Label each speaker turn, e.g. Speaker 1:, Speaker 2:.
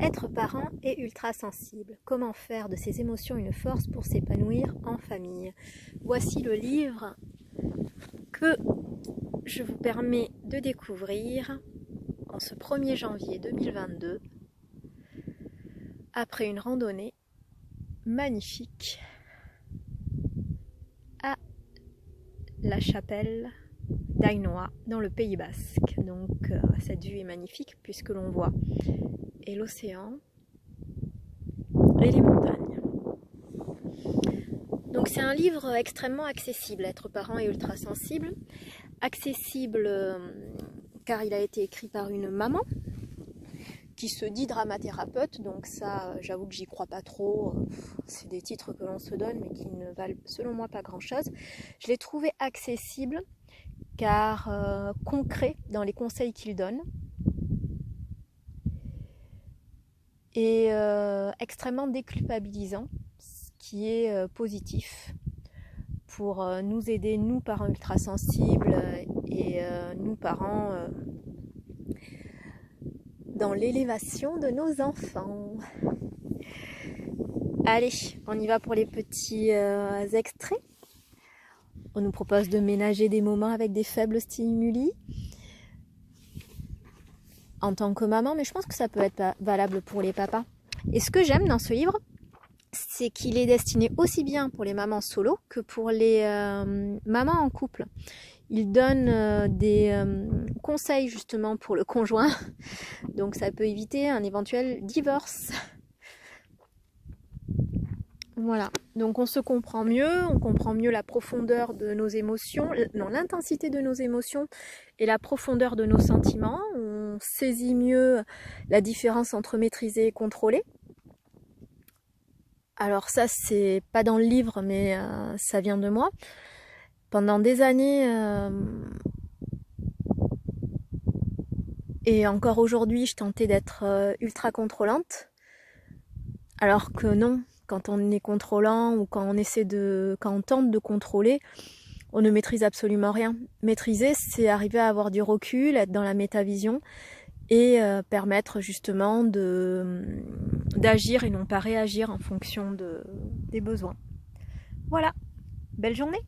Speaker 1: Être parent et ultra sensible. Comment faire de ses émotions une force pour s'épanouir en famille? Voici le livre que je vous permets de découvrir en ce 1er janvier 2022 après une randonnée magnifique à la chapelle d'Ainoa dans le Pays Basque. Donc cette vue est magnifique puisque l'on voit et l'océan et les montagnes. Donc c'est un livre extrêmement accessible, Être parent et ultra sensible. Accessible car il a été écrit par une maman qui se dit dramathérapeute, donc ça j'avoue que j'y crois pas trop, c'est des titres que l'on se donne mais qui ne valent selon moi pas grand chose. Je l'ai trouvé accessible car concret dans les conseils qu'il donne et extrêmement déculpabilisant, ce qui est positif pour nous aider, nous parents ultra sensibles et nous parents dans l'élévation de nos enfants. Allez, on y va pour les petits extraits. On nous propose de ménager des moments avec des faibles stimuli en tant que maman, mais je pense que ça peut être valable pour les papas. Et ce que j'aime dans ce livre, c'est qu'il est destiné aussi bien pour les mamans solo que pour les mamans en couple. Il donne des conseils justement pour le conjoint, donc ça peut éviter un éventuel divorce. Voilà, donc on se comprend mieux, on comprend mieux la profondeur de nos émotions, non, l'intensité de nos émotions et la profondeur de nos sentiments. On saisit mieux la différence entre maîtriser et contrôler. Alors ça, c'est pas dans le livre, mais ça vient de moi. Pendant des années, et encore aujourd'hui, je tentais d'être ultra contrôlante, alors que non. Quand on est contrôlant ou quand on tente de contrôler, on ne maîtrise absolument rien. Maîtriser, c'est arriver à avoir du recul, être dans la métavision et permettre justement d'agir et non pas réagir en fonction des besoins. Voilà, belle journée!